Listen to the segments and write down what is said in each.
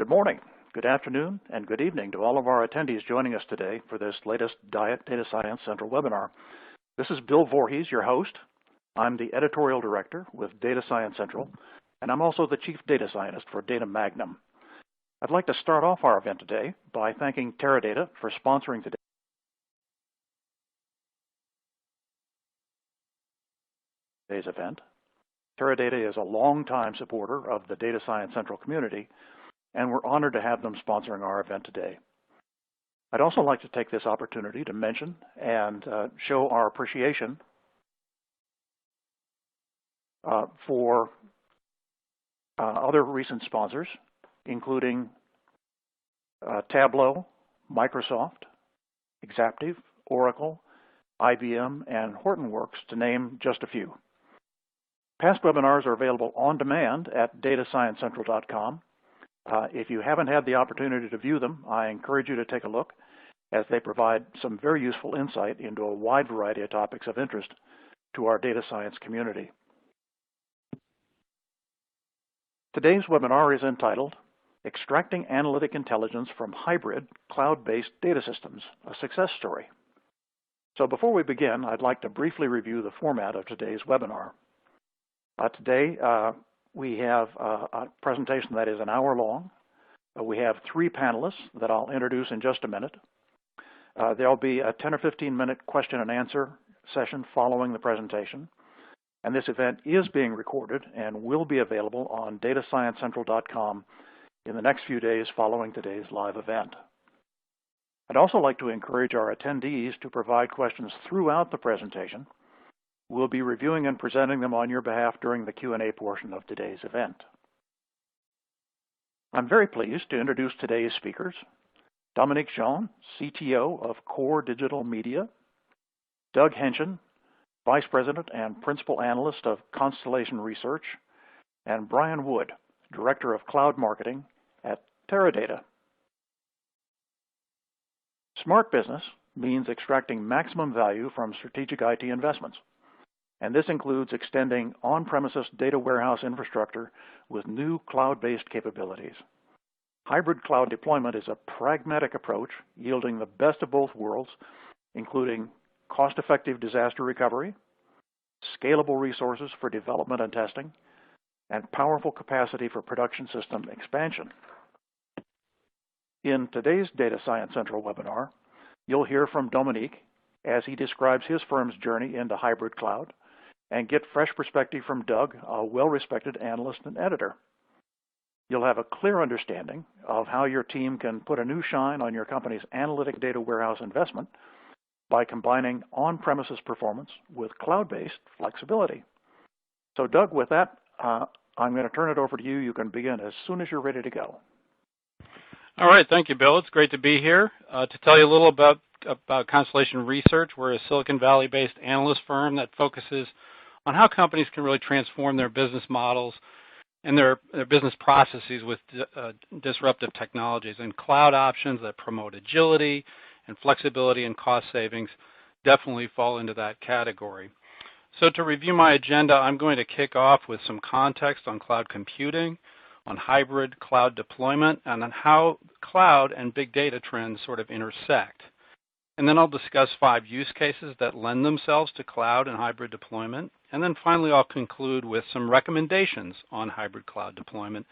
Good morning, good afternoon, and good evening to all of our attendees joining us today for this latest Diet Data Science Central webinar. This is Bill Voorhees, your host. I'm the editorial director with Data Science Central, and I'm also the chief data scientist for Data Magnum. I'd like to start off our event today by thanking Teradata for sponsoring today's event. Teradata is a longtime supporter of the Data Science Central community, and we're honored to have them sponsoring our event today. I'd also like to take this opportunity to mention and show our appreciation for other recent sponsors, including Tableau, Microsoft, Exaptive, Oracle, IBM, and Hortonworks, to name just a few. Past webinars are available on demand at datasciencecentral.com. If you haven't had the opportunity to view them, I encourage you to take a look, as they provide some very useful insight into a wide variety of topics of interest to our data science community. Today's webinar is entitled Extracting Analytic Intelligence from Hybrid Cloud-Based Data Systems, a Success Story. So before we begin, I'd like to briefly review the format of today's webinar. Today, we have a presentation that is an hour long. We have 3 panelists that I'll introduce in just a minute. There'll be a 10 or 15 minute question and answer session following the presentation. And this event is being recorded and will be available on datasciencecentral.com in the next few days following today's live event. I'd also like to encourage our attendees to provide questions throughout the presentation. We'll be reviewing and presenting them on your behalf during the Q&A portion of today's event. I'm very pleased to introduce today's speakers: Dominique Jean, CTO of Core Digital Media; Doug Henshin, Vice President and Principal Analyst of Constellation Research; and Brian Wood, Director of Cloud Marketing at Teradata. Smart business means extracting maximum value from strategic IT investments. And this includes extending on-premises data warehouse infrastructure with new cloud-based capabilities. Hybrid cloud deployment is a pragmatic approach yielding the best of both worlds, including cost-effective disaster recovery, scalable resources for development and testing, and powerful capacity for production system expansion. In today's Data Science Central webinar, you'll hear from Dominique as he describes his firm's journey into hybrid cloud, and get fresh perspective from Doug, a well-respected analyst and editor. You'll have a clear understanding of how your team can put a new shine on your company's analytic data warehouse investment by combining on-premises performance with cloud-based flexibility. So Doug, with that, I'm going to turn it over to you. You can begin as soon as you're ready to go. All right, thank you, Bill. It's great to be here to tell you a little about Constellation Research. We're a Silicon Valley-based analyst firm that focuses on how companies can really transform their business models and their business processes with disruptive technologies. And cloud options that promote agility and flexibility and cost savings definitely fall into that category. So to review my agenda, I'm going to kick off with some context on cloud computing, on hybrid cloud deployment, and on how cloud and big data trends sort of intersect. And then I'll discuss 5 use cases that lend themselves to cloud and hybrid deployment. And then finally, I'll conclude with some recommendations on hybrid cloud deployment.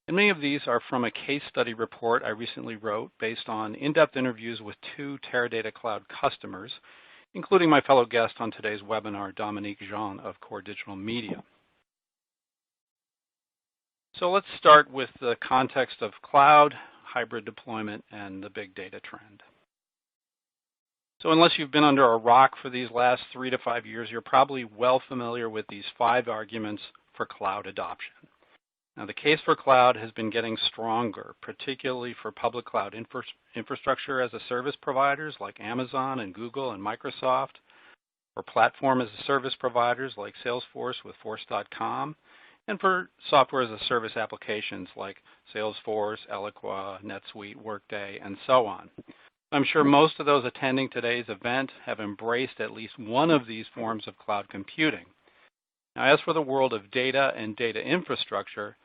And many of these are from a case study report I recently wrote based on in-depth interviews with 2 Teradata Cloud customers, including my fellow guest on today's webinar, Dominique Jean of Core Digital Media. So let's start with the context of cloud, hybrid deployment, and the big data trend. So unless you've been under a rock for these last 3 to 5 years, you're probably well familiar with these 5 arguments for cloud adoption. Now, the case for cloud has been getting stronger, particularly for public cloud infrastructure as a service providers like Amazon and Google and Microsoft, or platform as a service providers like Salesforce with Force.com, and for software as a service applications like Salesforce, Eloqua, NetSuite, Workday, and so on. I'm sure most of those attending today's event have embraced at least one of these forms of cloud computing. Now, as for the world of data and data infrastructure,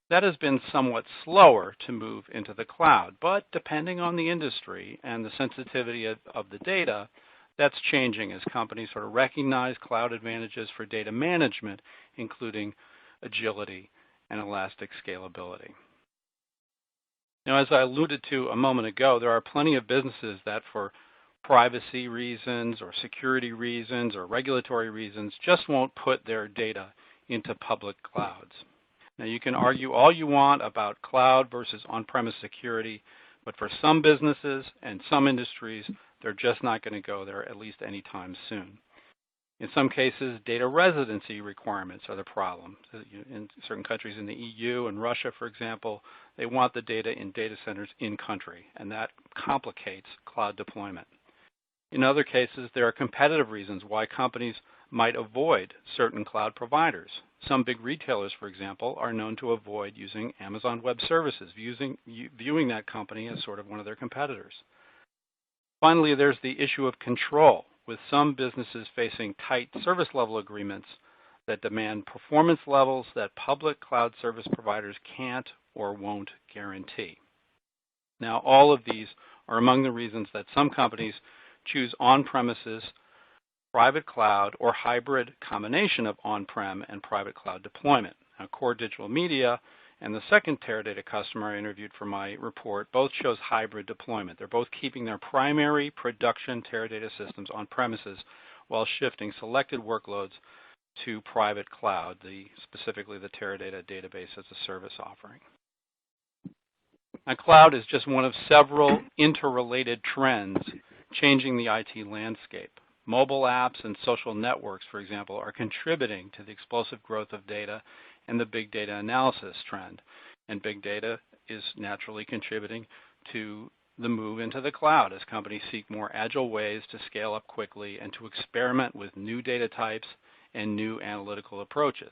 That has been somewhat slower to move into the cloud, but depending on the industry and the sensitivity of the data, that's changing as companies sort of recognize cloud advantages for data management, including agility and elastic scalability. Now, as I alluded to a moment ago, there are plenty of businesses that for privacy reasons or security reasons or regulatory reasons just won't put their data into public clouds. Now, you can argue all you want about cloud versus on-premise security, but for some businesses and some industries, they're just not going to go there, at least anytime soon. In some cases, data residency requirements are the problem. In certain countries in the EU and Russia, for example, they want the data in data centers in country, and that complicates cloud deployment. In other cases, there are competitive reasons why companies might avoid certain cloud providers. Some big retailers, for example, are known to avoid using Amazon Web Services, viewing that company as sort of one of their competitors. Finally, there's the issue of control, with some businesses facing tight service level agreements that demand performance levels that public cloud service providers can't or won't guarantee. Now, all of these are among the reasons that some companies choose on-premises, private cloud, or hybrid combination of on-prem and private cloud deployment. Now, Core Digital Media and the second Teradata customer I interviewed for my report both chose hybrid deployment. They're both keeping their primary production Teradata systems on premises while shifting selected workloads to private cloud, specifically the Teradata Database as a Service offering. Now, cloud is just one of several interrelated trends changing the IT landscape. Mobile apps and social networks, for example, are contributing to the explosive growth of data and the big data analysis trend. And big data is naturally contributing to the move into the cloud as companies seek more agile ways to scale up quickly and to experiment with new data types and new analytical approaches.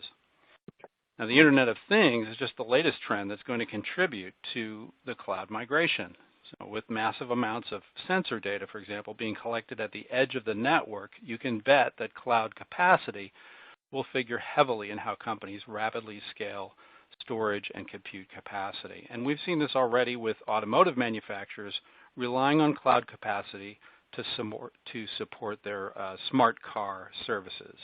Now, the Internet of Things is just the latest trend that's going to contribute to the cloud migration. So with massive amounts of sensor data, for example, being collected at the edge of the network, you can bet that cloud capacity will figure heavily in how companies rapidly scale storage and compute capacity. And we've seen this already with automotive manufacturers relying on cloud capacity to support their smart car services.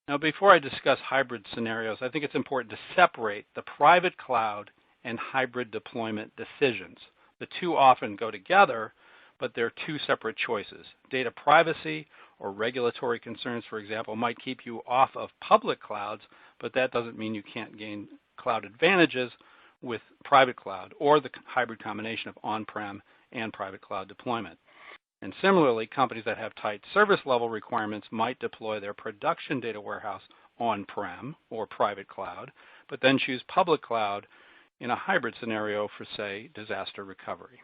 Now, before I discuss hybrid scenarios, I think it's important to separate the private cloud and hybrid deployment decisions. The two often go together, but they're two separate choices. Data privacy or regulatory concerns, for example, might keep you off of public clouds, but that doesn't mean you can't gain cloud advantages with private cloud or the hybrid combination of on-prem and private cloud deployment. And similarly, companies that have tight service level requirements might deploy their production data warehouse on-prem or private cloud, but then choose public cloud in a hybrid scenario for, say, disaster recovery.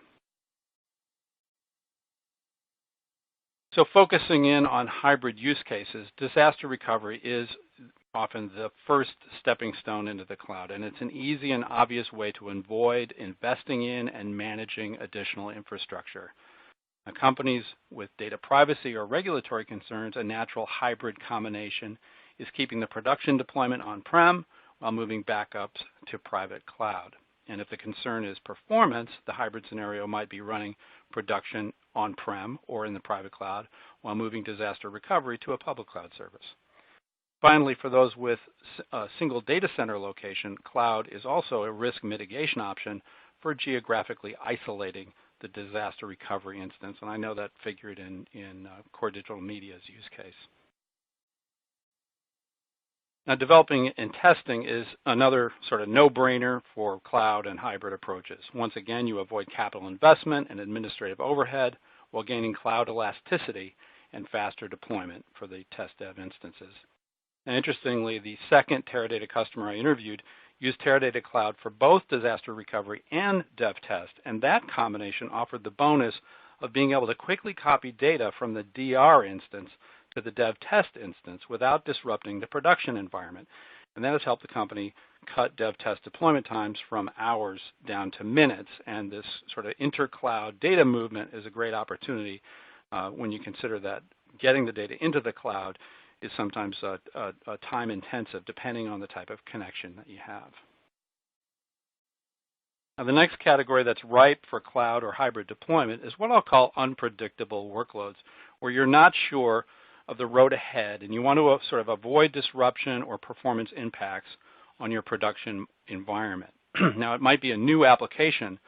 So focusing in on hybrid use cases, disaster recovery is often the first stepping stone into the cloud, and it's an easy and obvious way to avoid investing in and managing additional infrastructure. Now, companies with data privacy or regulatory concerns, a natural hybrid combination is keeping the production deployment on-prem while moving backups to private cloud. And if the concern is performance, the hybrid scenario might be running production on-prem or in the private cloud while moving disaster recovery to a public cloud service. Finally, for those with a single data center location, cloud is also a risk mitigation option for geographically isolating the disaster recovery instance, and I know that figured in Core Digital Media's use case. Now, developing and testing is another sort of no-brainer for cloud and hybrid approaches. Once again, you avoid capital investment and administrative overhead while gaining cloud elasticity and faster deployment for the test dev instances. And interestingly, the second Teradata customer I interviewed used Teradata Cloud for both disaster recovery and dev test, and that combination offered the bonus of being able to quickly copy data from the DR instance to the dev test instance without disrupting the production environment. And that has helped the company cut dev test deployment times from hours down to minutes. And this sort of inter-cloud data movement is a great opportunity when you consider that getting the data into the cloud is sometimes time intensive depending on the type of connection that you have. Now, the next category that's ripe for cloud or hybrid deployment is what I'll call unpredictable workloads, where you're not sure of the road ahead and you want to sort of avoid disruption or performance impacts on your production environment. Now, it might be a new application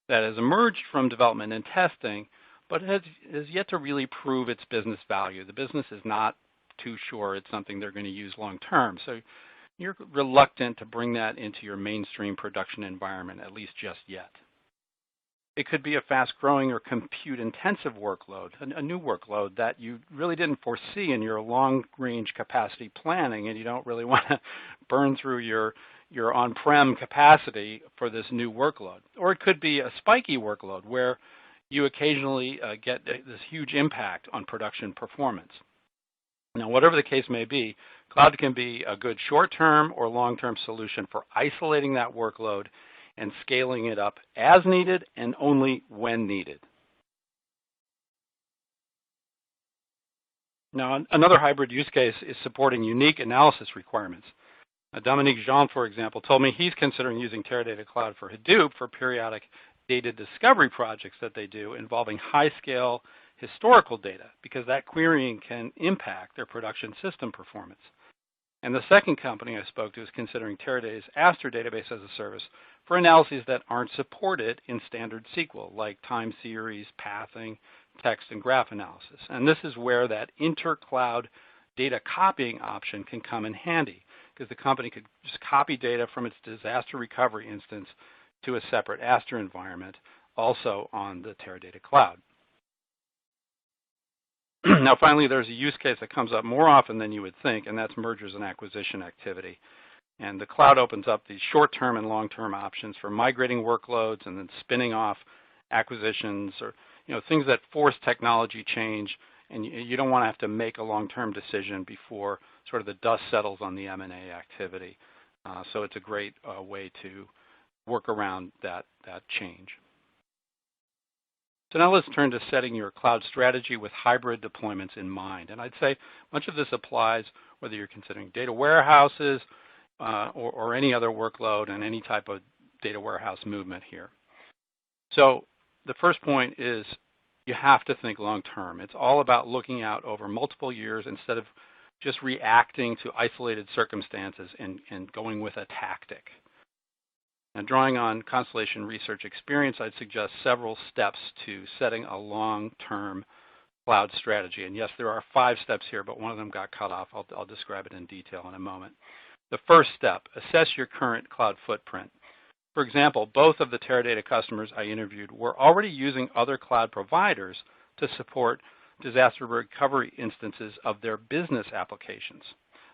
that has emerged from development and testing, but has yet to really prove its business value. The business is not too sure it's something they're going to use long term. So you're reluctant to bring that into your mainstream production environment, at least just yet. It could be a fast-growing or compute-intensive workload, a new workload that you really didn't foresee in your long-range capacity planning, and you don't really want to burn through your on-prem capacity for this new workload. Or it could be a spiky workload where you occasionally get this huge impact on production performance. Now, whatever the case may be, cloud can be a good short-term or long-term solution for isolating that workload and scaling it up as needed and only when needed. Now, another hybrid use case is supporting unique analysis requirements. Dominique Jean, for example, told me he's considering using Teradata Cloud for Hadoop for periodic data discovery projects that they do involving high-scale historical data, because that querying can impact their production system performance. And the second company I spoke to is considering Teradata's Aster database as a service for analyses that aren't supported in standard SQL, like time series, pathing, text, and graph analysis. And this is where that inter-cloud data copying option can come in handy, because the company could just copy data from its disaster recovery instance to a separate Aster environment, also on the Teradata Cloud. Now, finally, there's a use case that comes up more often than you would think, and that's mergers and acquisition activity. And the cloud opens up these short-term and long-term options for migrating workloads and then spinning off acquisitions, or things that force technology change, and you don't want to have to make a long-term decision before sort of the dust settles on the M&A activity. So it's a great way to work around that change. So now let's turn to setting your cloud strategy with hybrid deployments in mind. And I'd say much of this applies whether you're considering data warehouses or any other workload and any type of data warehouse movement here. So the first point is you have to think long term. It's all about looking out over multiple years instead of just reacting to isolated circumstances and going with a tactic. Now, drawing on Constellation research experience, I'd suggest several steps to setting a long-term cloud strategy. And yes, there are 5 steps here, but one of them got cut off. I'll describe it in detail in a moment. The first step, assess your current cloud footprint. For example, both of the Teradata customers I interviewed were already using other cloud providers to support disaster recovery instances of their business applications.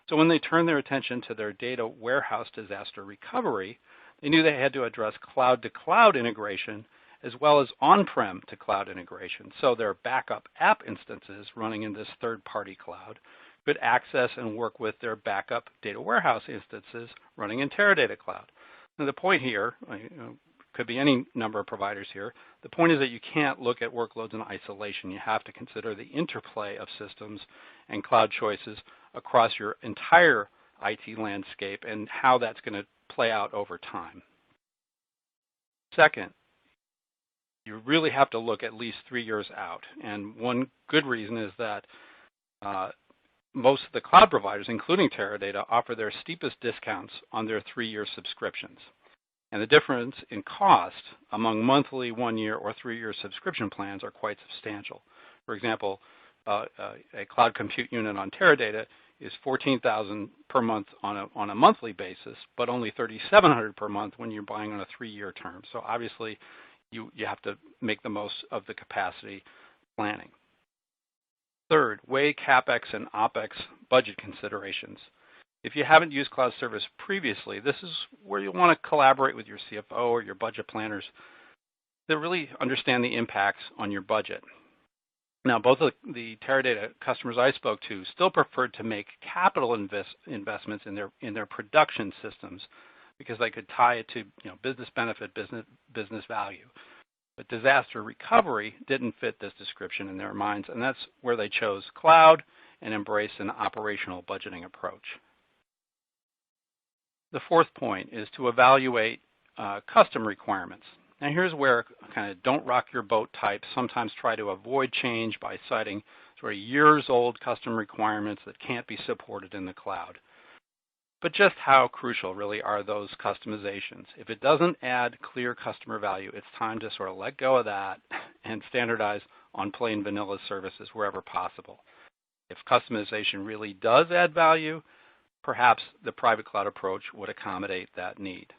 So when they turned their attention to their data warehouse disaster recovery, they knew they had to address cloud-to-cloud integration as well as on-prem to cloud integration. So their backup app instances running in this third-party cloud could access and work with their backup data warehouse instances running in Teradata Cloud. Now, the point here, could be any number of providers here, the point is that you can't look at workloads in isolation. You have to consider the interplay of systems and cloud choices across your entire IT landscape and how that's going to play out over time. Second, you really have to look at least 3 years out. And one good reason is that most of the cloud providers, including Teradata, offer their steepest discounts on their 3-year subscriptions. And the difference in cost among monthly, 1-year, or 3-year subscription plans are quite substantial. For example, a cloud compute unit on Teradata is $14,000 per month on a monthly basis, but only $3,700 per month when you're buying on a 3-year term. So obviously, you have to make the most of the capacity planning. Third, weigh CapEx and OpEx budget considerations. If you haven't used cloud service previously, this is where you'll want to collaborate with your CFO or your budget planners to really understand the impacts on your budget. Now, both of the Teradata customers I spoke to still preferred to make capital investments in their production systems because they could tie it to business benefit, business value. But disaster recovery didn't fit this description in their minds, and that's where they chose cloud and embrace an operational budgeting approach. The fourth point is to evaluate custom requirements. Now here's where kind of don't rock your boat types sometimes try to avoid change by citing sort of years old custom requirements that can't be supported in the cloud. But just how crucial really are those customizations? If it doesn't add clear customer value, it's time to sort of let go of that and standardize on plain vanilla services wherever possible. If customization really does add value, perhaps the private cloud approach would accommodate that need.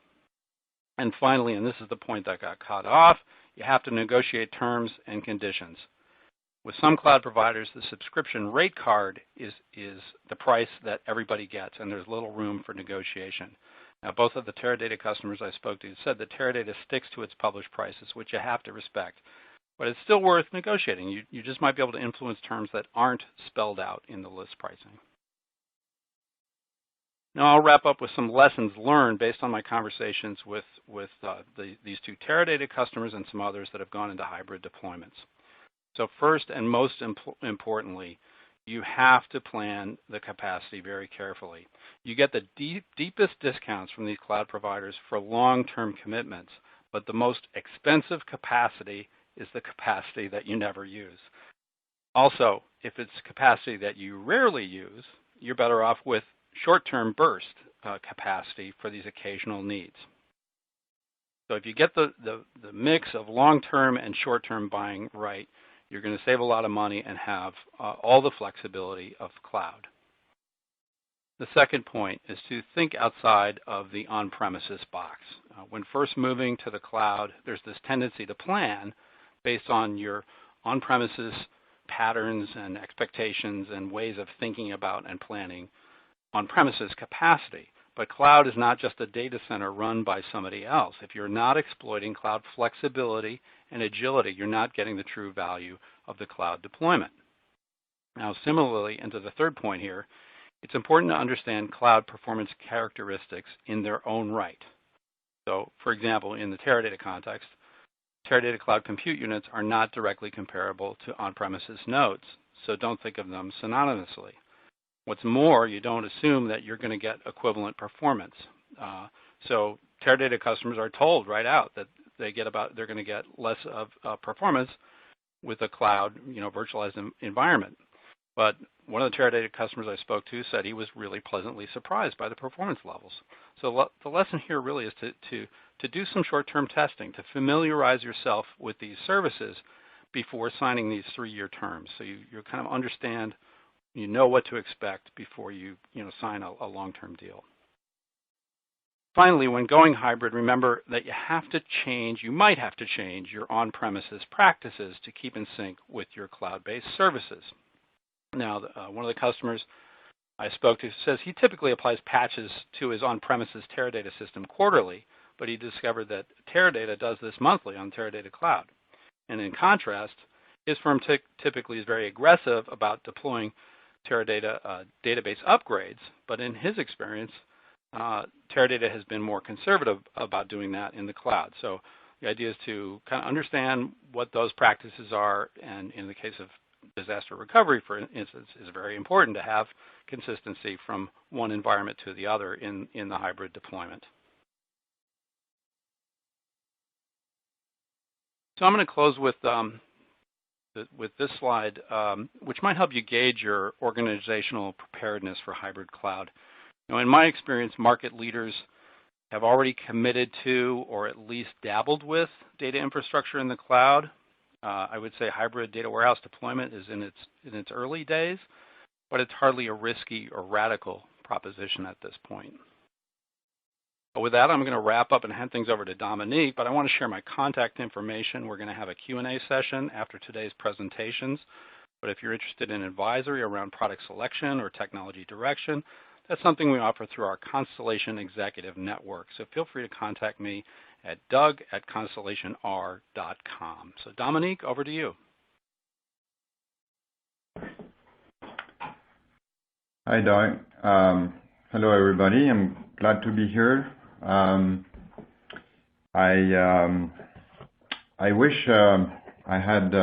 And finally, and this is the point that got cut off, you have to negotiate terms and conditions. With some cloud providers, the subscription rate card is the price that everybody gets, and there's little room for negotiation. Now, both of the Teradata customers I spoke to said that Teradata sticks to its published prices, which you have to respect. But it's still worth negotiating. You just might be able to influence terms that aren't spelled out in the list pricing. Now I'll wrap up with some lessons learned based on my conversations with these two Teradata customers and some others that have gone into hybrid deployments. So first and most importantly, you have to plan the capacity very carefully. You get the deepest discounts from these cloud providers for long-term commitments, but the most expensive capacity is the capacity that you never use. Also, if it's capacity that you rarely use, you're better off with short-term burst capacity for these occasional needs. So if you get the mix of long-term and short-term buying right, you're going to save a lot of money and have all the flexibility of cloud. The second point is to think outside of the on-premises box. When first moving to the cloud, there's this tendency to plan based on your on-premises patterns and expectations and ways of thinking about and planning on-premises capacity. But cloud is not just a data center run by somebody else. If you're not exploiting cloud flexibility and agility, you're not getting the true value of the cloud deployment. Now, similarly, and to the third point here, it's important to understand cloud performance characteristics in their own right. So, for example, in the Teradata context, Teradata Cloud Compute Units are not directly comparable to on-premises nodes, so don't think of them synonymously. What's more, you don't assume that you're going to get equivalent performance. So Teradata customers are told right out that they're going to get less of performance with a cloud, virtualized environment. But one of the Teradata customers I spoke to said he was really pleasantly surprised by the performance levels. So the lesson here really is to do some short-term testing, to familiarize yourself with these services before signing these 3-year terms. So you kind of understand, you know what to expect before you sign a long-term deal. Finally, when going hybrid, remember that you might have to change your on-premises practices to keep in sync with your cloud-based services. Now, one of the customers I spoke to says he typically applies patches to his on-premises Teradata system quarterly, but he discovered that Teradata does this monthly on Teradata Cloud. And in contrast, his firm typically is very aggressive about deploying Teradata database upgrades, but in his experience, Teradata has been more conservative about doing that in the cloud. So the idea is to kind of understand what those practices are, and in the case of disaster recovery, for instance, is very important to have consistency from one environment to the other in the hybrid deployment. So I'm going to close with this slide, which might help you gauge your organizational preparedness for hybrid cloud. In my experience, market leaders have already committed to, or at least dabbled with, data infrastructure in the cloud. I would say hybrid data warehouse deployment is in its early days, but it's hardly a risky or radical proposition at this point. But with that, I'm going to wrap up and hand things over to Dominique, but I want to share my contact information. We're going to have a Q&A session after today's presentations, but if you're interested in advisory around product selection or technology direction, that's something we offer through our Constellation Executive Network. So feel free to contact me at doug@constellationr.com. So Dominique, over to you. Hi, Doug. Hello, everybody. I'm glad to be here. I wish I had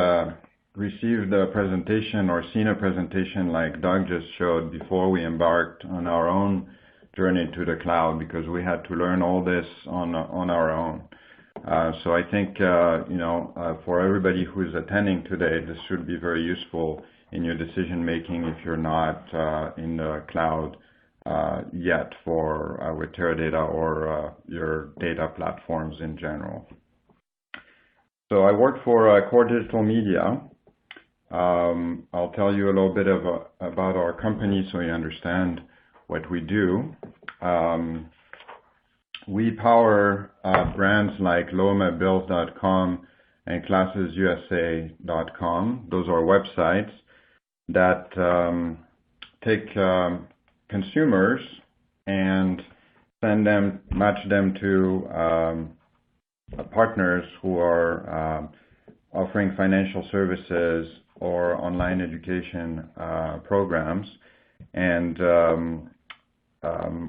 received a presentation or seen a presentation like Doug just showed before we embarked on our own journey to the cloud, because we had to learn all this on our own. So I think, for everybody who is attending today, this should be very useful in your decision making if you're not in the cloud yet with Teradata or your data platforms in general. So I work for Core Digital Media. I'll tell you a little bit about our company so you understand what we do. We power brands like lomabills.com and ClassesUSA.com. Those are websites that take consumers and match them to partners who are offering financial services or online education programs. And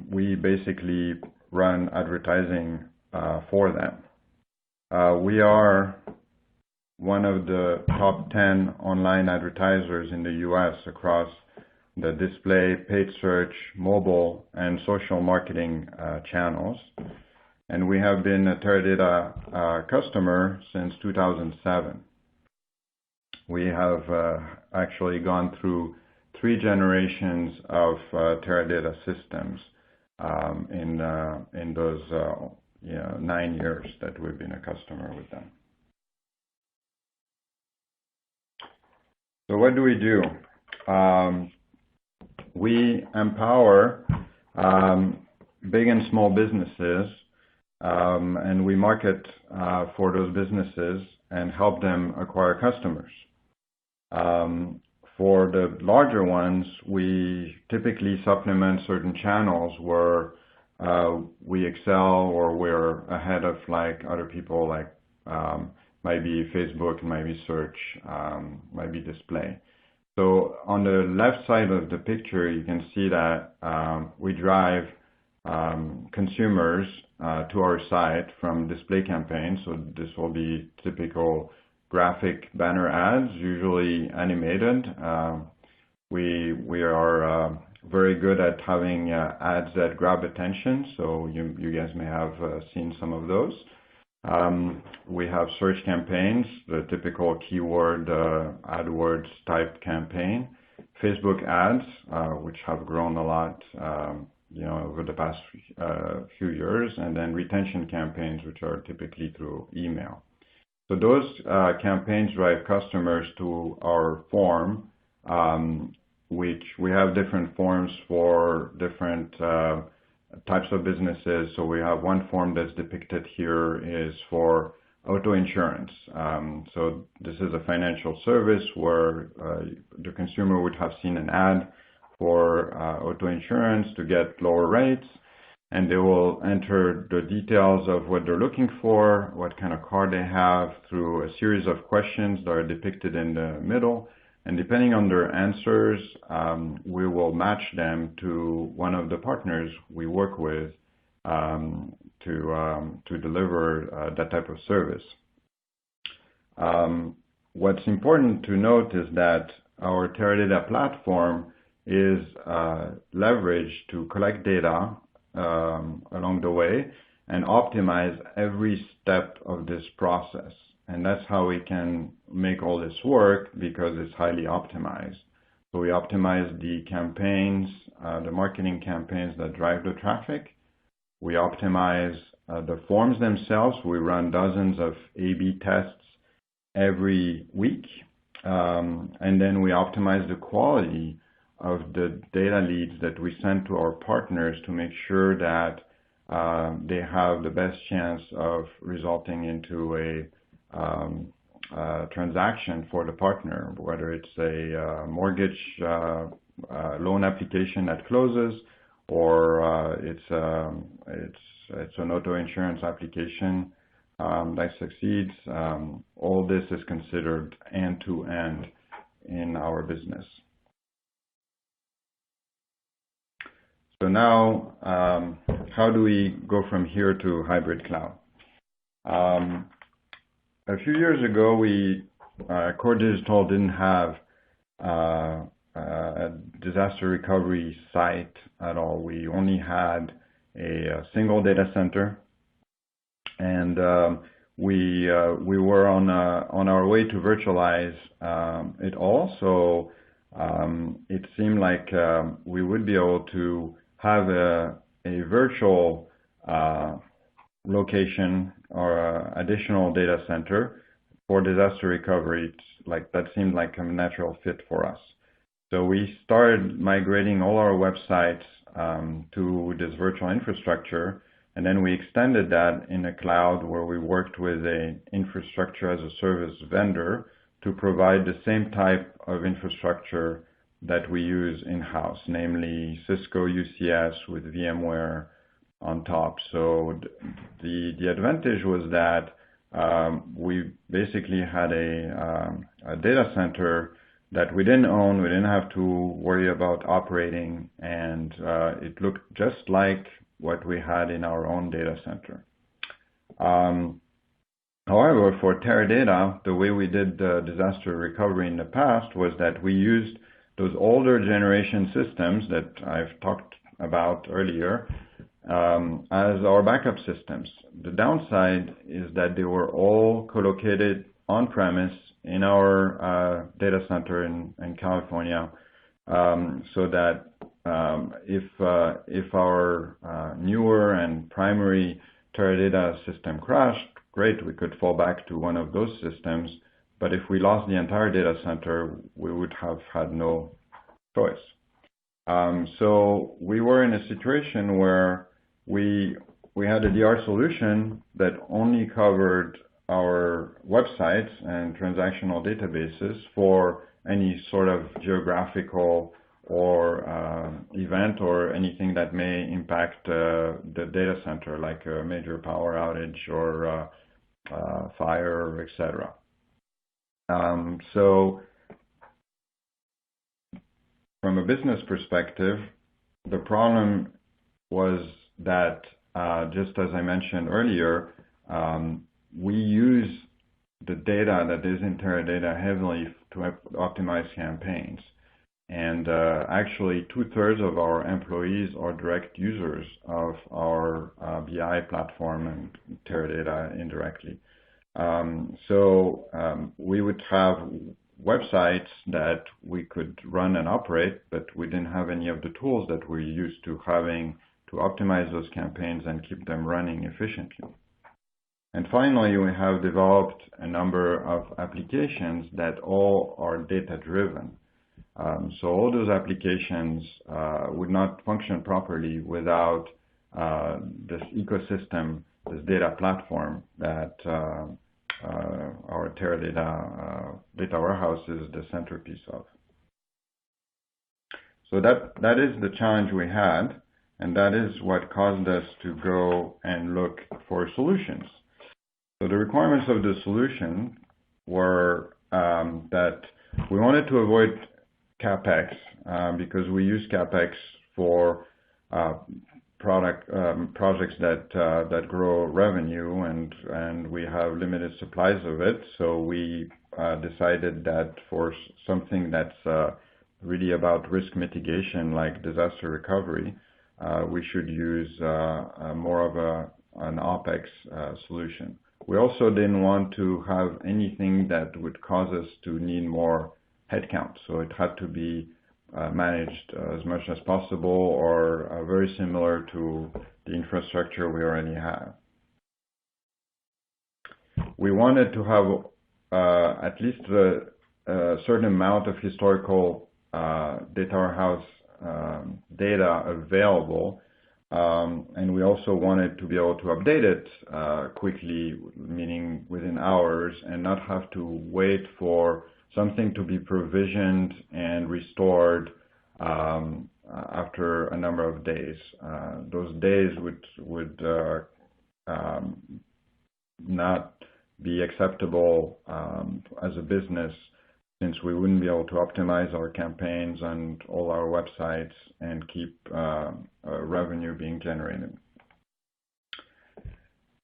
we basically run advertising for them. We are one of the top 10 online advertisers in the U.S. across the display, paid search, mobile, and social marketing channels. And we have been a Teradata customer since 2007. We have actually gone through 3 generations of Teradata systems in those 9 years that we've been a customer with them. So what do we do? We empower big and small businesses, and we market for those businesses and help them acquire customers. For the larger ones, we typically supplement certain channels where we excel or we're ahead of like other people, like might be Facebook, might be search, might be display. So on the left side of the picture, you can see that we drive consumers to our site from display campaigns. So this will be typical graphic banner ads, usually animated. We are very good at having ads that grab attention, so you guys may have seen some of those. We have search campaigns, the typical keyword AdWords type campaign, Facebook ads, which have grown a lot over the past few years, and then retention campaigns, which are typically through email. So those campaigns drive customers to our form, which we have different forms for different types of businesses. So we have one form that's depicted here is for auto insurance. So this is a financial service where the consumer would have seen an ad for auto insurance to get lower rates, and they will enter the details of what they're looking for, what kind of car they have, through a series of questions that are depicted in the middle. And depending on their answers, we will match them to one of the partners we work with to deliver that type of service. What's important to note is that our Teradata platform is leveraged to collect data along the way and optimize every step of this process. And that's how we can make all this work, because it's highly optimized. So we optimize the campaigns, the marketing campaigns that drive the traffic. We optimize the forms themselves. We run dozens of A/B tests every week. And then we optimize the quality of the data leads that we send to our partners to make sure that they have the best chance of resulting into a transaction for the partner, whether it's a mortgage loan application that closes, or it's an auto insurance application that succeeds. All this is considered end-to-end in our business. So now, how do we go from here to hybrid cloud? A few years ago, we Core Digital didn't have a disaster recovery site at all. We only had a single data center, and we were on our way to virtualize it all. So it seemed like we would be able to have a virtual location or additional data center for disaster recovery. Like that seemed like a natural fit for us. So we started migrating all our websites to this virtual infrastructure, and then we extended that in a cloud where we worked with an infrastructure as a service vendor to provide the same type of infrastructure that we use in-house, namely Cisco UCS with VMware on top. So the advantage was that we basically had a data center that we didn't own, we didn't have to worry about operating, and it looked just like what we had in our own data center. However, for Teradata, the way we did disaster recovery in the past was that we used those older generation systems that I've talked about earlier as our backup systems. The downside is that they were all co-located on-premise in our data center in California, so that if our newer and primary Teradata system crashed, great, we could fall back to one of those systems. But if we lost the entire data center, we would have had no choice. So we were in a situation where we had a DR solution that only covered our websites and transactional databases for any sort of geographical or event or anything that may impact the data center, like a major power outage or fire, etc. So from a business perspective, the problem was that, just as I mentioned earlier, we use the data that is in Teradata heavily to optimize campaigns. And actually, 2/3 of our employees are direct users of our BI platform and Teradata indirectly. So we would have websites that we could run and operate, but we didn't have any of the tools that we're used to having to optimize those campaigns and keep them running efficiently. And finally, we have developed a number of applications that all are data-driven. So all those applications would not function properly without this ecosystem, this data platform that our Teradata data warehouse is the centerpiece of. So that is the challenge we had, and that is what caused us to go and look for solutions. So the requirements of the solution were that we wanted to avoid CapEx because we use CapEx for projects that grow revenue, and we have limited supplies of it. So we decided that for something that's really about risk mitigation, like disaster recovery, we should use more of an OpEx solution. We also didn't want to have anything that would cause us to need more headcount. So it had to be managed as much as possible or very similar to the infrastructure we already have. We wanted to have at least a certain amount of historical data warehouse data available, and we also wanted to be able to update it quickly, meaning within hours, and not have to wait for something to be provisioned and restored after a number of days. Those days would not be acceptable as a business, since we wouldn't be able to optimize our campaigns and all our websites and keep revenue being generated.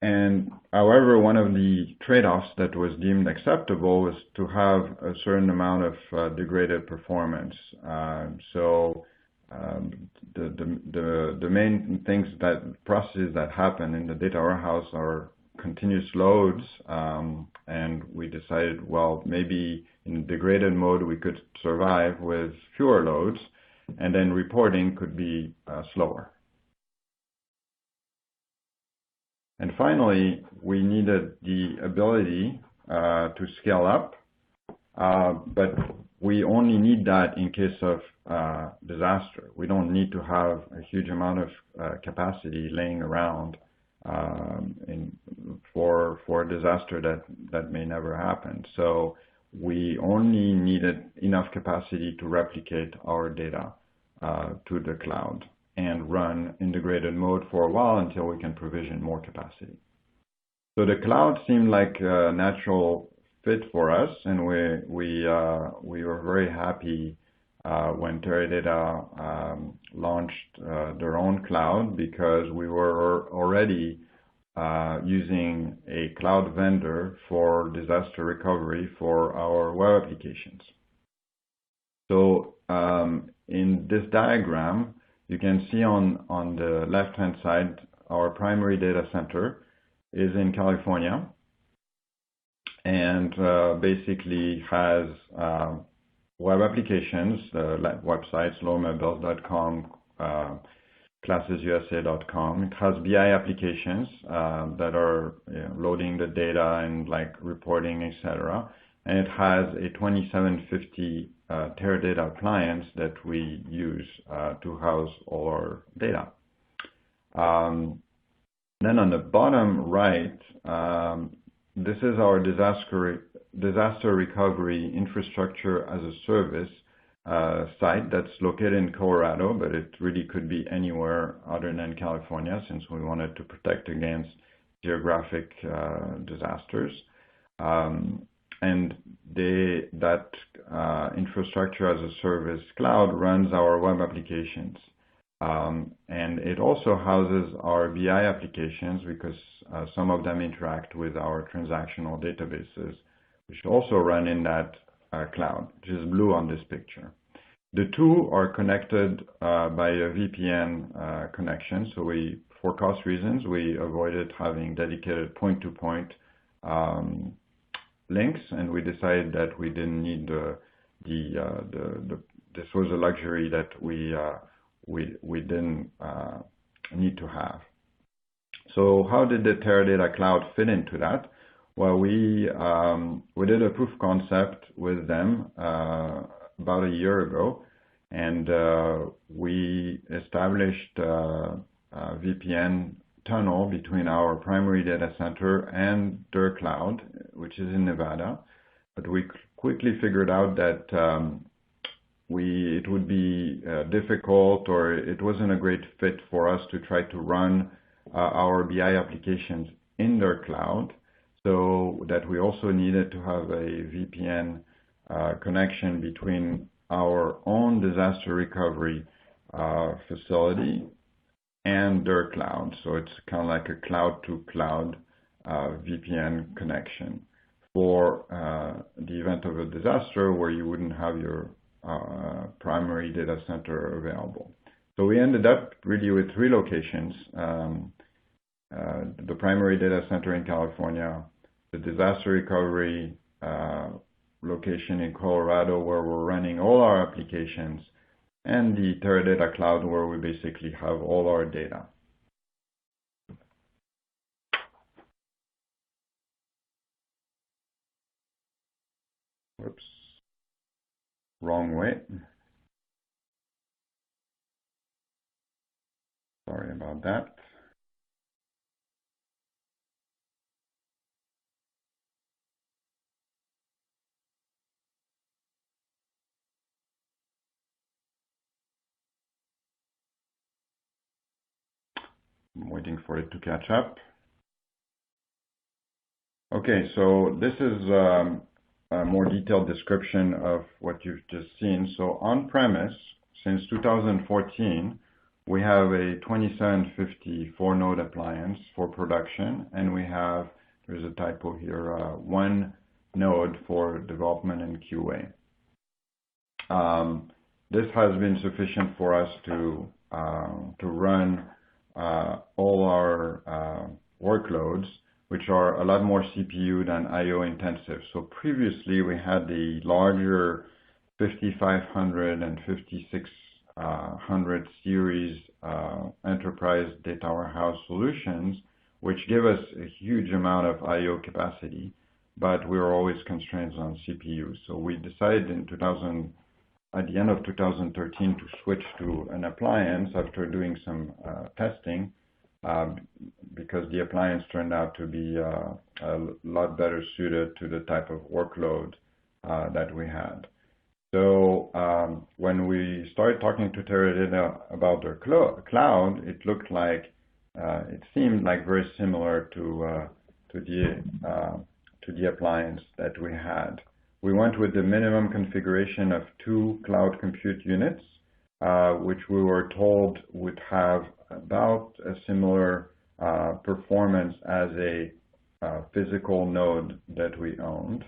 And however, one of the trade-offs that was deemed acceptable was to have a certain amount of degraded performance. The main things processes that happen in the data warehouse are continuous loads, and we decided, well, maybe in degraded mode we could survive with fewer loads, and then reporting could be slower. And finally, we needed the ability to scale up, but we only need that in case of disaster. We don't need to have a huge amount of capacity laying around for a disaster that may never happen. So we only needed enough capacity to replicate our data to the cloud and run in degraded mode for a while until we can provision more capacity. So the cloud seemed like a natural fit for us, and we were very happy when Teradata launched their own cloud, because we were already using a cloud vendor for disaster recovery for our web applications. So in this diagram, you can see on the left-hand side, our primary data center is in California, and basically has web applications, websites, lowmabills.com, classesusa.com. It has BI applications that are loading the data and like reporting, etc. And it has a 2750 Teradata appliance that we use to house all our data. Then on the bottom right, this is our disaster recovery infrastructure as a service site that's located in Colorado, but it really could be anywhere other than California, since we wanted to protect against geographic disasters. And that infrastructure as a service cloud runs our web applications. And it also houses our BI applications, because some of them interact with our transactional databases, which also run in that cloud, which is blue on this picture. The two are connected by a VPN connection. So for cost reasons, we avoided having dedicated point-to-point links, and we decided that we didn't need this was a luxury that we didn't need to have. So how did the Teradata Cloud fit into that? Well, we did a proof concept with them about a year ago, and we established a VPN tunnel between our primary data center and their cloud, which is in Nevada. But we quickly figured out that it would be difficult, or it wasn't a great fit for us to try to run our BI applications in their cloud, so that we also needed to have a VPN connection between our own disaster recovery facility and their cloud. So it's kind of like a cloud-to-cloud VPN connection for the event of a disaster where you wouldn't have your primary data center available. So we ended up really with 3 locations: the primary data center in California, the disaster recovery location in Colorado, where we're running all our applications, and the Teradata Cloud, where we basically have all our data. Whoops. Wrong way. Sorry about that. I'm waiting for it to catch up. Okay, so this is a more detailed description of what you've just seen. So on-premise, since 2014, We have a 2750 4-node appliance for production, and we have, there's a typo here, 1 node for development and QA. This has been sufficient for us to run all our workloads, which are a lot more CPU than I/O intensive. So previously we had the larger 5500 and 5600 series enterprise data warehouse solutions, which give us a huge amount of I/O capacity, but we were always constrained on CPU. So we decided at the end of 2013 to switch to an appliance after doing some testing, because the appliance turned out to be a lot better suited to the type of workload that we had. So when we started talking to Teradata about their cloud, it looked like, it seemed like very similar to the appliance that we had. We went with the minimum configuration of 2 cloud compute units, which we were told would have about a similar performance as a physical node that we owned.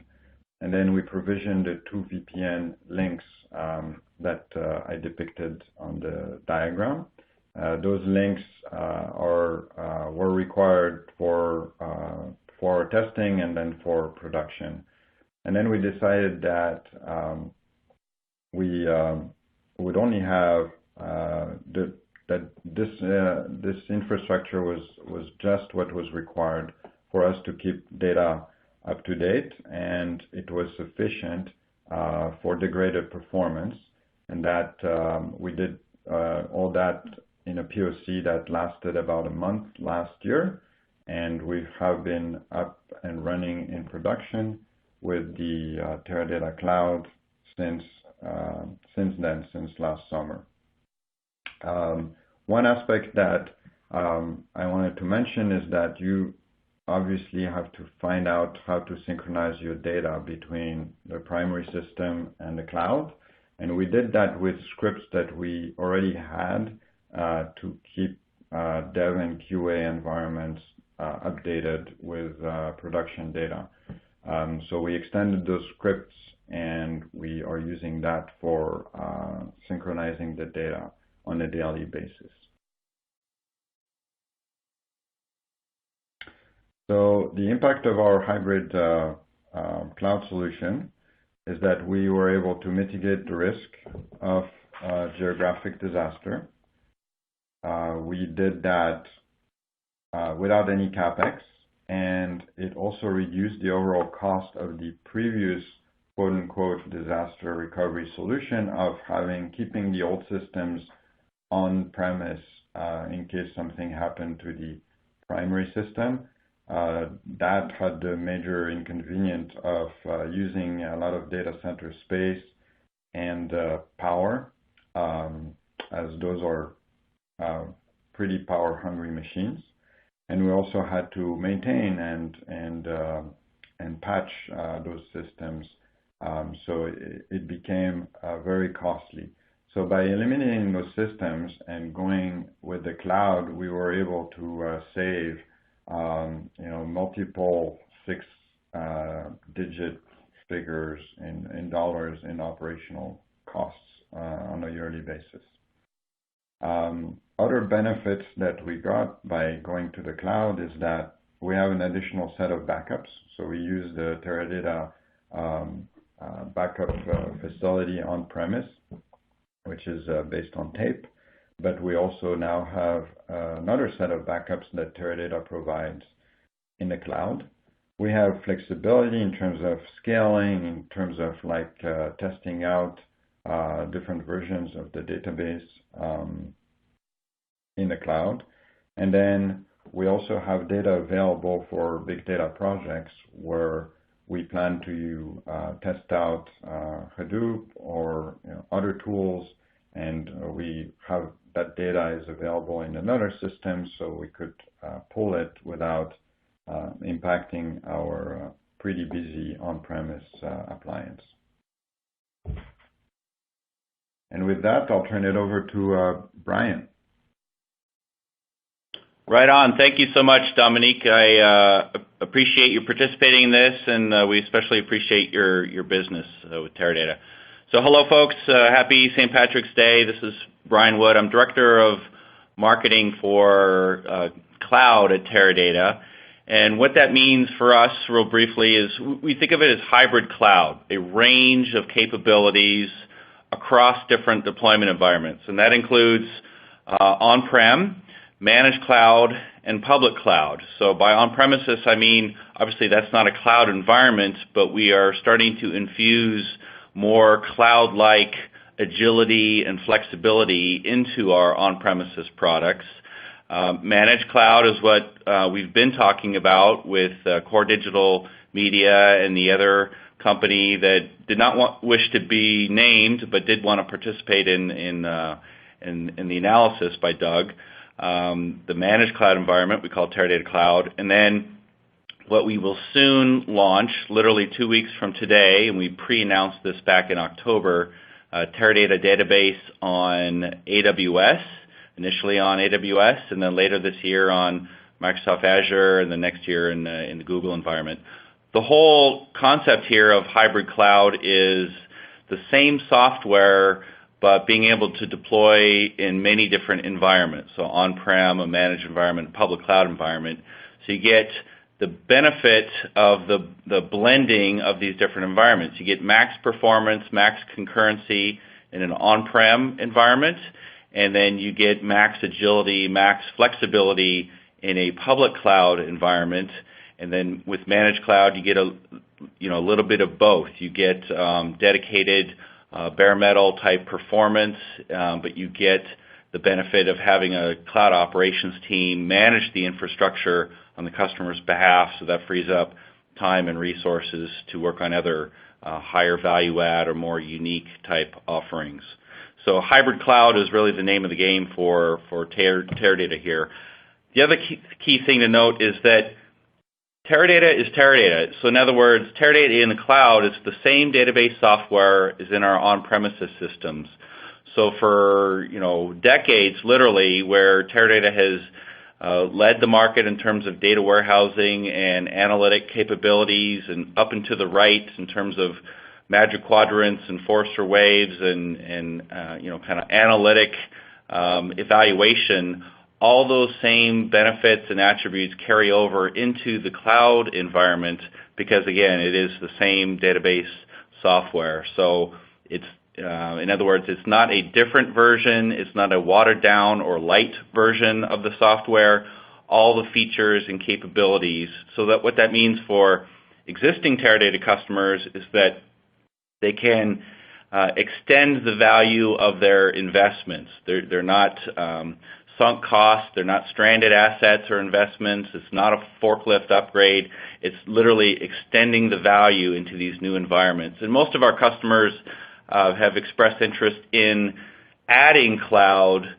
And then we provisioned the 2 VPN links that I depicted on the diagram. Those links were required for testing and then for production. And then we decided that we would only have that this infrastructure was just what was required for us to keep data up to date, and it was sufficient for degraded performance, and that we did all that in a POC that lasted about a month last year, and we have been up and running in production with the Teradata Cloud since last summer. One aspect that I wanted to mention is that you obviously have to find out how to synchronize your data between the primary system and the cloud. And we did that with scripts that we already had to keep dev and QA environments updated with production data. So we extended those scripts, and we are using that for synchronizing the data on a daily basis. So the impact of our hybrid cloud solution is that we were able to mitigate the risk of geographic disaster. We did that without any CapEx, and it also reduced the overall cost of the previous quote-unquote disaster recovery solution of keeping the old systems on premise in case something happened to the primary system. That had the major inconvenience of using a lot of data center space and power, as those are pretty power-hungry machines. And we also had to maintain and patch those systems, so it became very costly. So by eliminating those systems and going with the cloud, we were able to save multiple 6-digit figures in dollars in operational costs on a yearly basis. Other benefits that we got by going to the cloud is that we have an additional set of backups. So we use the Teradata backup facility on premise, which is based on tape. But we also now have another set of backups that Teradata provides in the cloud. We have flexibility in terms of scaling, in terms of testing out different versions of the database in the cloud. And then we also have data available for big data projects where we plan to test out Hadoop or other tools, and we have that data is available in another system, so we could pull it without impacting our pretty busy on-premise appliance. And with that, I'll turn it over to Brian. Right on. Thank you so much, Dominique. I appreciate you participating in this, and we especially appreciate your business with Teradata. So hello, folks. Happy St. Patrick's Day. This is Brian Wood. I'm Director of Marketing for Cloud at Teradata. And what that means for us, real briefly, is we think of it as hybrid cloud, a range of capabilities across different deployment environments. And that includes on-prem, managed cloud, and public cloud. So by on-premises, I mean, obviously that's not a cloud environment, but we are starting to infuse more cloud-like agility and flexibility into our on-premises products. Managed cloud is what we've been talking about with Core Digital Media and the other company that did not wish to be named, but did want to participate in the analysis by Doug. The managed cloud environment we call Teradata Cloud, and then what we will soon launch, literally 2 weeks from today, and we pre-announced this back in October, Teradata Database on AWS, initially on AWS, and then later this year on Microsoft Azure, and the next year in the Google environment. The whole concept here of hybrid cloud is the same software, but being able to deploy in many different environments, so on-prem, a managed environment, public cloud environment. So you get the benefit of the blending of these different environments. You get max performance, max concurrency in an on-prem environment, and then you get max agility, max flexibility in a public cloud environment. And then with managed cloud, you get a little bit of both. You get dedicated bare metal type performance, but you get the benefit of having a cloud operations team manage the infrastructure on the customer's behalf, so that frees up time and resources to work on other higher value add or more unique type offerings. So hybrid cloud is really the name of the game for Teradata here. The other key thing to note is that Teradata is Teradata. So in other words, Teradata in the cloud is the same database software as in our on-premises systems. So for decades, literally, where Teradata has led the market in terms of data warehousing and analytic capabilities, and up and to the right in terms of Magic Quadrants and Forrester Waves and kind of analytic evaluation. All those same benefits and attributes carry over into the cloud environment because, again, it is the same database software. So it's, in other words, it's not a different version. It's not a watered down or light version of the software. All the features and capabilities. So that what that means for existing Teradata customers is that they can extend the value of their investments. They're not sunk costs. They're not stranded assets or investments. It's not a forklift upgrade. It's literally extending the value into these new environments. And most of our customers have expressed interest in adding cloud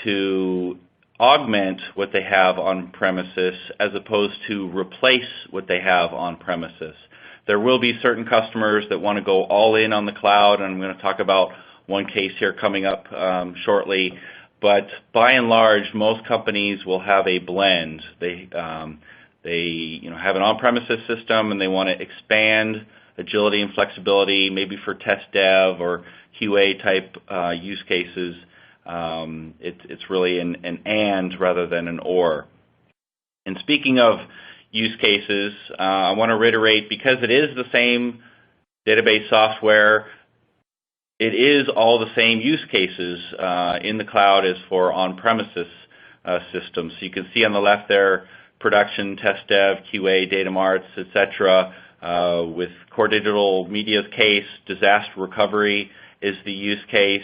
to augment what they have on premises as opposed to replace what they have on premises. There will be certain customers that want to go all in on the cloud, and I'm going to talk about one case here coming up shortly. But by and large, most companies will have a blend. They have an on-premises system and they want to expand agility and flexibility, maybe for test dev or QA type use cases. It's really an and rather than an or. And speaking of use cases, I want to reiterate, because it is the same database software, it is all the same use cases in the cloud as for on-premises systems. So you can see on the left there, production, test dev, QA, data marts, etc. With Core Digital Media's case, disaster recovery is the use case.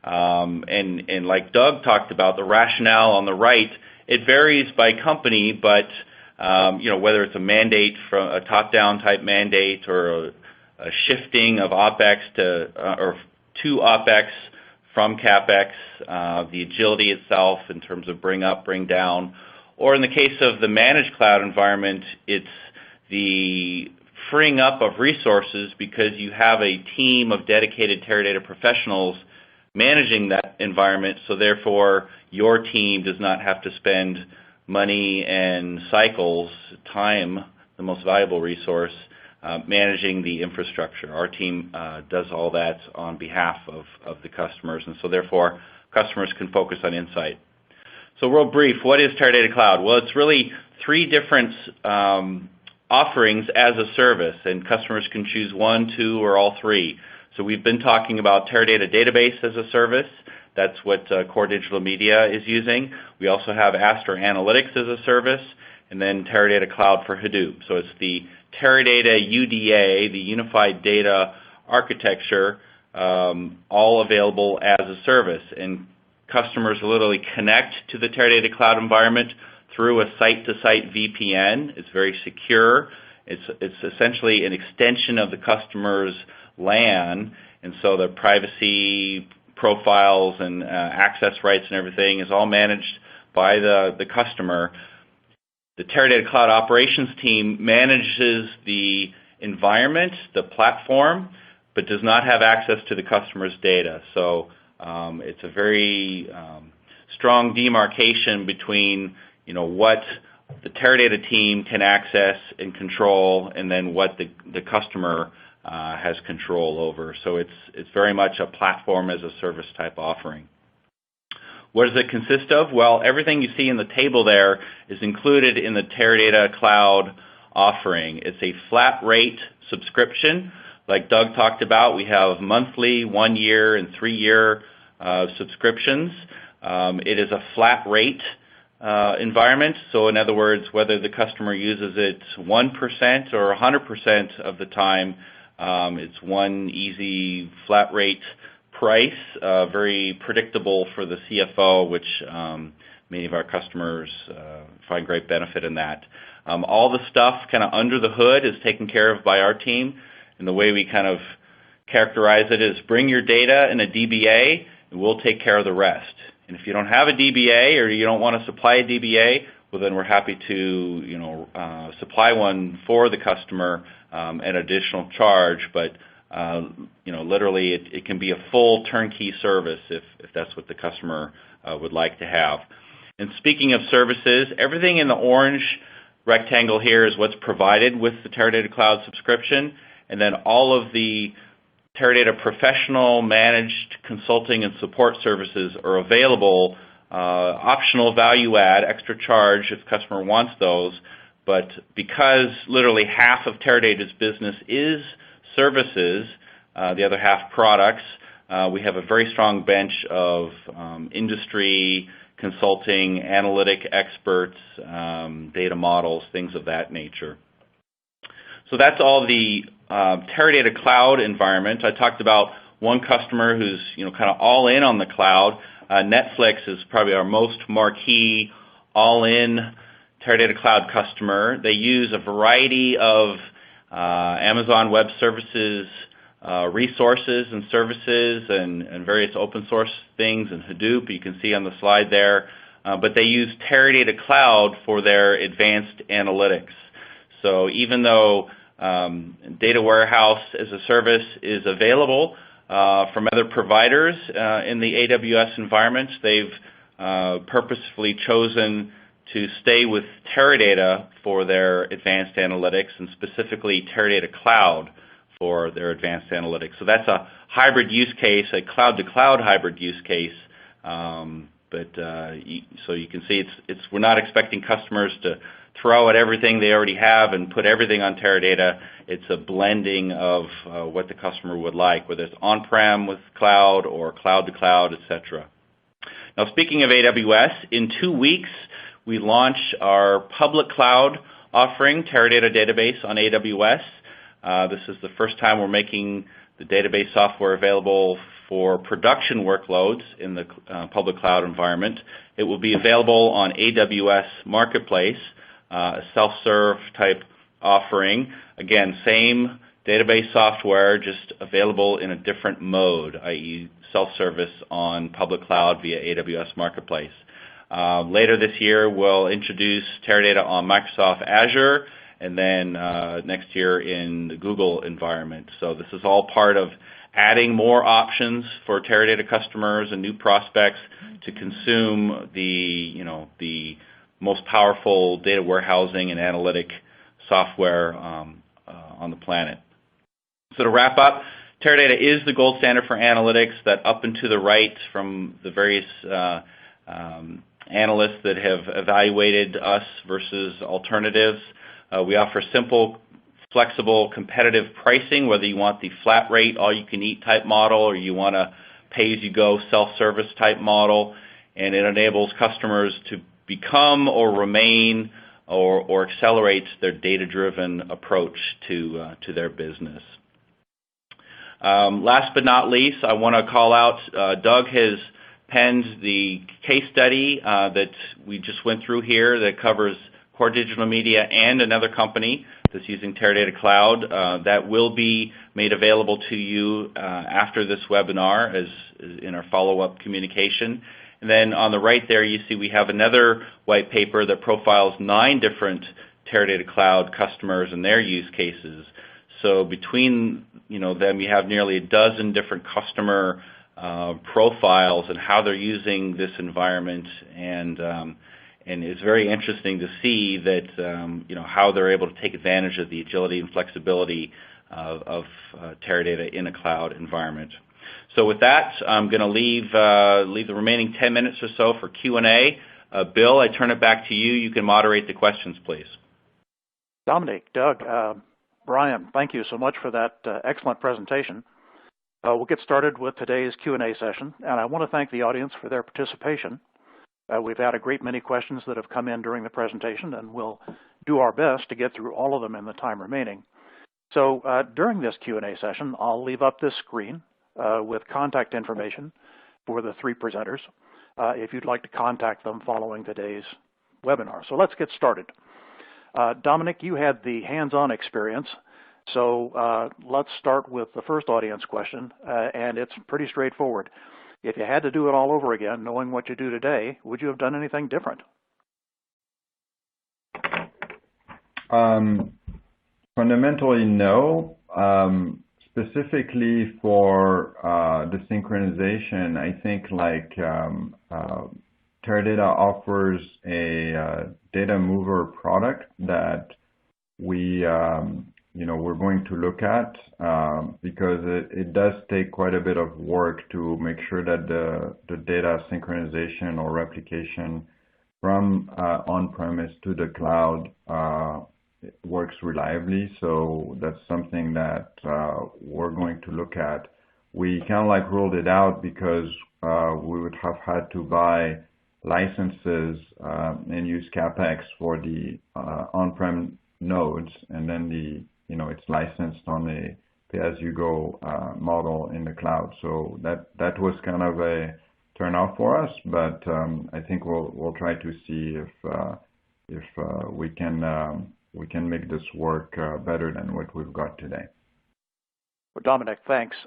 And like Doug talked about, the rationale on the right, it varies by company, but whether it's a mandate from a top-down type mandate or a shifting of OpEx to OpEx from CapEx, the agility itself in terms of bring up, bring down, or in the case of the managed cloud environment, it's the freeing up of resources because you have a team of dedicated Teradata professionals managing that environment, so therefore your team does not have to spend money and cycles, time, the most valuable resource, managing the infrastructure. Our team does all that on behalf of the customers, and so therefore customers can focus on insight. So real brief, what is Teradata Cloud? Well, it's really 3 different offerings as a service, and customers can choose 1, 2, or all 3. So we've been talking about Teradata Database as a service. That's what Core Digital Media is using. We also have Astra Analytics as a service, and then Teradata Cloud for Hadoop. So it's the Teradata UDA, the Unified Data Architecture, all available as a service. And customers literally connect to the Teradata Cloud environment through a site-to-site VPN. It's very secure. It's essentially an extension of the customer's LAN, and so the privacy profiles and access rights and everything is all managed by the customer. The Teradata Cloud Operations team manages the environment, the platform, but does not have access to the customer's data. So it's a very strong demarcation between what the Teradata team can access and control, and then what the customer has control over. So it's very much a platform as a service type offering. What does it consist of? Well, everything you see in the table there is included in the Teradata Cloud offering. It's a flat rate subscription. Like Doug talked about, we have monthly, 1-year, and 3-year subscriptions. It is a flat rate environment. So in other words, whether the customer uses it 1% or 100% of the time, it's one easy flat rate price, very predictable for the CFO, which many of our customers find great benefit in that. All the stuff kind of under the hood is taken care of by our team, and the way we kind of characterize it is bring your data in a DBA, and we'll take care of the rest. And if you don't have a DBA or you don't want to supply a DBA, well, then we're happy to supply one for the customer at additional charge, but literally it can be a full turnkey service if that's what the customer would like to have. And speaking of services, everything in the orange rectangle here is what's provided with the Teradata Cloud subscription, and then all of the Teradata professional managed consulting and support services are available, optional value add, extra charge if the customer wants those. But because literally half of Teradata's business is services, the other half products, we have a very strong bench of industry, consulting, analytic experts, data models, things of that nature. So that's all the Teradata Cloud environment. I talked about one customer who's kind of all in on the cloud. Netflix is probably our most marquee all-in Teradata Cloud customer. They use a variety of Amazon Web Services resources and services and various open source things and Hadoop, you can see on the slide there. But they use Teradata Cloud for their advanced analytics. So even though data warehouse as a service is available from other providers in the AWS environment, they've purposefully chosen to stay with Teradata for their advanced analytics, and specifically Teradata Cloud for their advanced analytics. So that's a hybrid use case, a cloud-to-cloud hybrid use case. So you can see we're not expecting customers to throw out everything they already have and put everything on Teradata. It's a blending of what the customer would like, whether it's on-prem with cloud or cloud-to-cloud, etc. Now, speaking of AWS, in 2 weeks, we launch our public cloud offering, Teradata Database on AWS. This is the first time we're making the database software available for production workloads in the public cloud environment. It will be available on AWS Marketplace, a self-serve type offering. Again, same database software, just available in a different mode, i.e. self-service on public cloud via AWS Marketplace. Later this year, we'll introduce Teradata on Microsoft Azure, and then next year in the Google environment. So this is all part of adding more options for Teradata customers and new prospects to consume the most powerful data warehousing and analytic software on the planet. So to wrap up, Teradata is the gold standard for analytics. That up and to the right from the various analysts that have evaluated us versus alternatives. We offer simple, flexible, competitive pricing, whether you want the flat rate, all-you-can-eat type model, or you want a pay-as-you-go self-service type model, and it enables customers to become or remain or accelerates their data-driven approach to their business. Last but not least, I want to call out Doug has penned the case study that we just went through here that covers Core Digital Media and another company that's using Teradata Cloud. That will be made available to you after this webinar as in our follow-up communication. And then on the right there, you see we have another white paper that profiles 9 different Teradata Cloud customers and their use cases. So between them, you have nearly a dozen different customer profiles and how they're using this environment, and it's very interesting to see that how they're able to take advantage of the agility and flexibility of Teradata in a cloud environment. So with that, I'm going to leave the remaining 10 minutes or so for Q&A. Bill, I turn it back to you. You can moderate the questions, please. Dominic, Doug, Brian, thank you so much for that excellent presentation. We'll get started with today's Q&A session, and I want to thank the audience for their participation. We've had a great many questions that have come in during the presentation, and we'll do our best to get through all of them in the time remaining. So during this Q&A session, I'll leave up this screen with contact information for the 3 presenters if you'd like to contact them following today's webinar. So let's get started. Dominic, you had the hands-on experience, so let's start with the first audience question, and it's pretty straightforward. If you had to do it all over again, knowing what you do today, would you have done anything different? Fundamentally, no. Specifically for the synchronization, I think Teradata offers a data mover product that we're going to look at because it does take quite a bit of work to make sure that the data synchronization or replication from on-premise to the cloud works reliably. So that's something that we're going to look at. We kind of ruled it out because we would have had to buy licenses and use CapEx for the on-prem nodes, and then it's licensed on a pay-as-you-go model in the cloud. So that was kind of a turnoff for us, but I think we'll try to see if we can make this work better than what we've got today. Well, Dominic, thanks.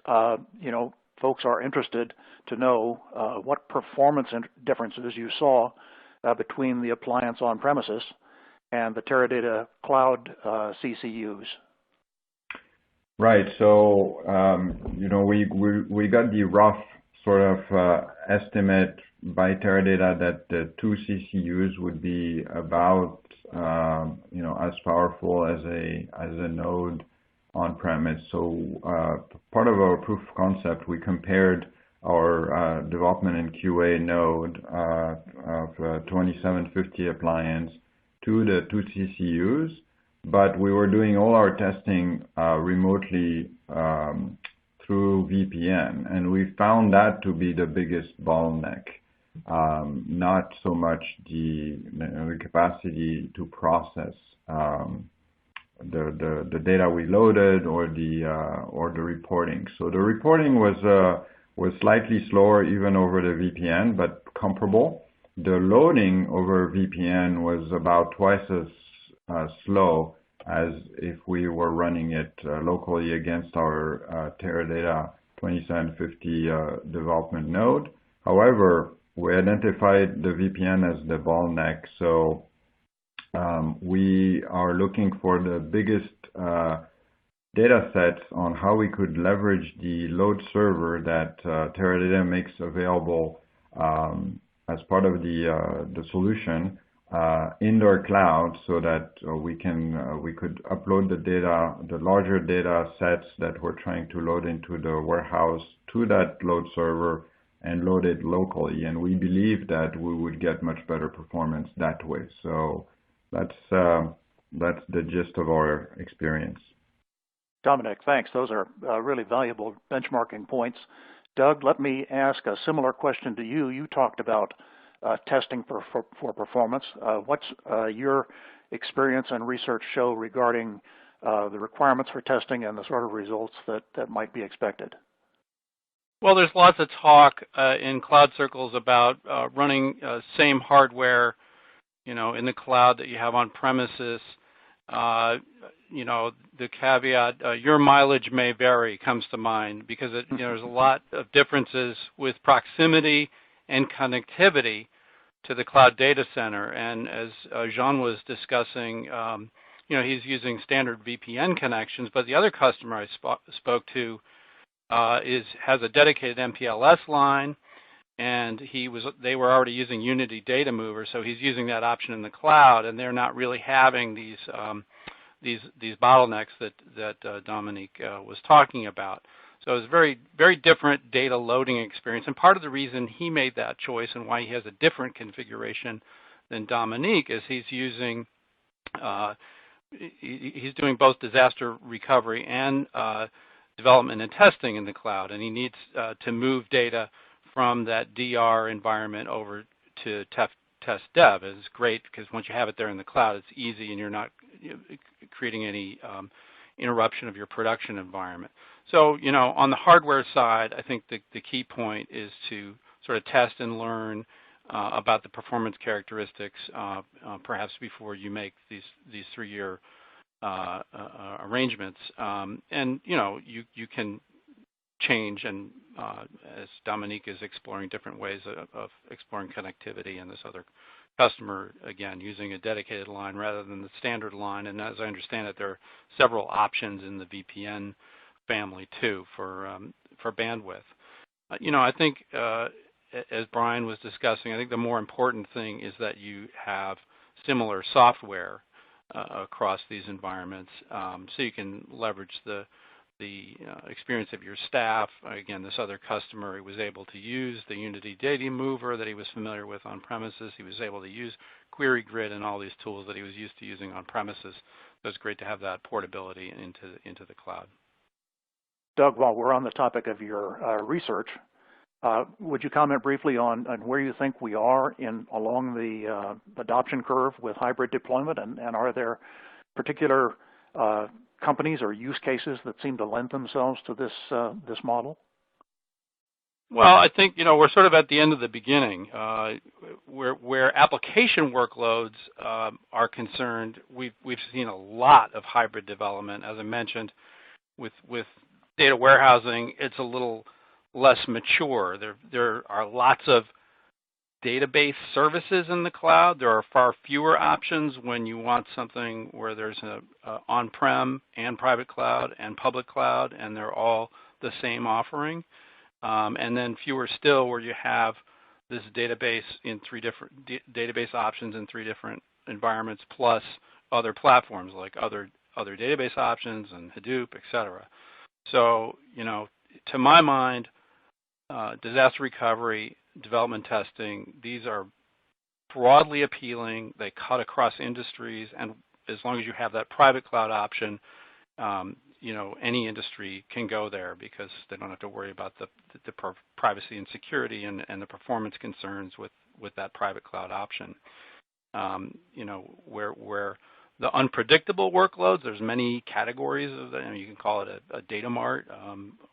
Folks are interested to know what performance differences you saw between the appliance on premises and the Teradata Cloud CCUs. Right. So, we got the rough sort of estimate by Teradata that the 2 CCUs would be about, as powerful as a node on-premise. So, part of our proof of concept, we compared our development and QA node of 2750 appliance to the 2 CCUs. But we were doing all our testing remotely through VPN, and we found that to be the biggest bottleneck, not so much the capacity to process the data we loaded or the reporting. So the reporting was slightly slower even over the VPN, but comparable. The loading over VPN was about twice as slow as if we were running it locally against our Teradata 2750 development node. However, we identified the VPN as the bottleneck, so we are looking for the biggest data sets on how we could leverage the load server that Teradata makes available as part of the solution indoor cloud so that we could upload the data, the larger data sets that we're trying to load into the warehouse to that load server and load it locally. And we believe that we would get much better performance that way. So that's the gist of our experience. Dominic, thanks. Those are really valuable benchmarking points. Doug, let me ask a similar question to you. You talked about testing for performance. What's your experience and research show regarding the requirements for testing and the sort of results that might be expected? Well, there's lots of talk in cloud circles about running same hardware, in the cloud that you have on premises. The caveat, your mileage may vary, comes to mind because there's a lot of differences with proximity and connectivity to the cloud data center. And as Jean was discussing, he's using standard VPN connections, but the other customer I spoke to has a dedicated MPLS line, and they were already using Unity Data Mover, so he's using that option in the cloud, and they're not really having these bottlenecks that Dominique was talking about. So it was a very, very different data loading experience, and part of the reason he made that choice and why he has a different configuration than Dominique is he's doing both disaster recovery and development and testing in the cloud, and he needs to move data from that DR environment over to test dev. It's great because once you have it there in the cloud, it's easy and you're not creating any interruption of your production environment. So, on the hardware side, I think the key point is to sort of test and learn about the performance characteristics, perhaps before you make these 3-year arrangements. And you can change, and as Dominique is exploring different ways of exploring connectivity, and this other customer, again, using a dedicated line rather than the standard line. And as I understand it, there are several options in the VPN family too for bandwidth. I think as Brian was discussing, I think the more important thing is that you have similar software across these environments, so you can leverage the experience of your staff. Again, this other customer, he was able to use the Unity Data Mover that he was familiar with on premises. He was able to use Query Grid and all these tools that he was used to using on premises. So it's great to have that portability into the cloud. Doug, while we're on the topic of your research, would you comment briefly on where you think we are along the adoption curve with hybrid deployment, and are there particular companies or use cases that seem to lend themselves to this model? Well, I think we're sort of at the end of the beginning. Where application workloads are concerned, we've seen a lot of hybrid development. As I mentioned, with data warehousing, it's a little less mature. There are lots of database services in the cloud. There are far fewer options when you want something where there's an on-prem and private cloud and public cloud, and they're all the same offering. And then fewer still where you have this database in 3 different database options in 3 different environments, plus other platforms like other database options and Hadoop, et cetera. So, to my mind, disaster recovery, development testing, these are broadly appealing. They cut across industries, and as long as you have that private cloud option, any industry can go there because they don't have to worry about the privacy and security and the performance concerns with that private cloud option. Where the unpredictable workloads, there's many categories of them. You can call it a data mart.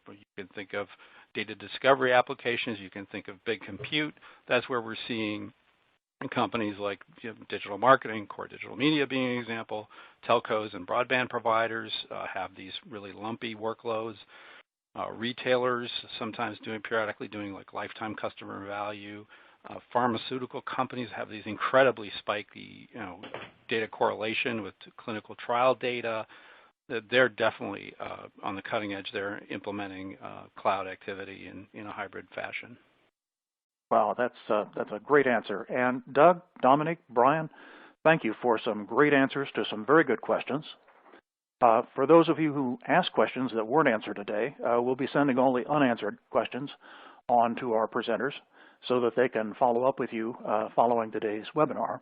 You can think of data discovery applications. You can think of big compute. That's where we're seeing companies like digital marketing, core digital media being an example. Telcos and broadband providers have these really lumpy workloads. Retailers sometimes periodically doing like lifetime customer value. Pharmaceutical companies have these incredibly spiky, data correlation with clinical trial data. They're definitely on the cutting edge. They're implementing cloud activity in a hybrid fashion. Wow, that's a great answer. And Doug, Dominique, Brian, thank you for some great answers to some very good questions. For those of you who asked questions that weren't answered today, we'll be sending all the unanswered questions on to our presenters so that they can follow up with you following today's webinar.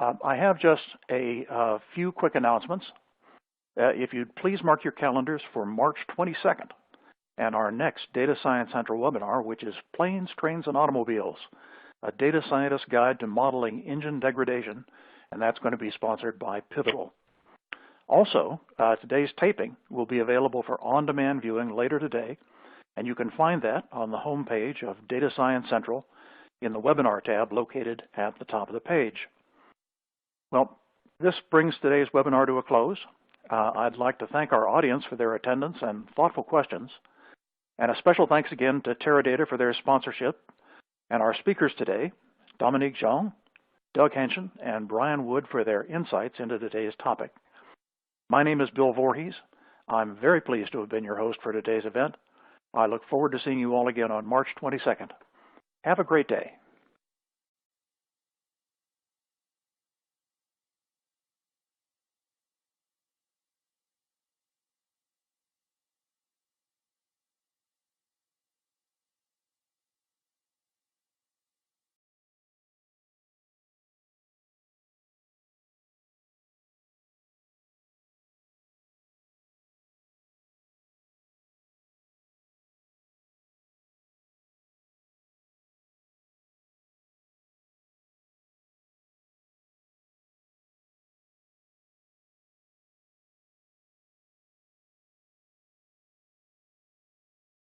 I have just a few quick announcements. If you'd please mark your calendars for March 22nd and our next Data Science Central webinar, which is Planes, Trains, and Automobiles, a data scientist guide to modeling engine degradation, and that's going to be sponsored by Pivotal. Also, today's taping will be available for on-demand viewing later today, and you can find that on the home page of Data Science Central in the Webinar tab located at the top of the page. Well, this brings today's webinar to a close. I'd like to thank our audience for their attendance and thoughtful questions, and a special thanks again to Teradata for their sponsorship, and our speakers today, Dominique Zhang, Doug Henshin, and Brian Wood for their insights into today's topic. My name is Bill Voorhees. I'm very pleased to have been your host for today's event. I look forward to seeing you all again on March 22nd. Have a great day.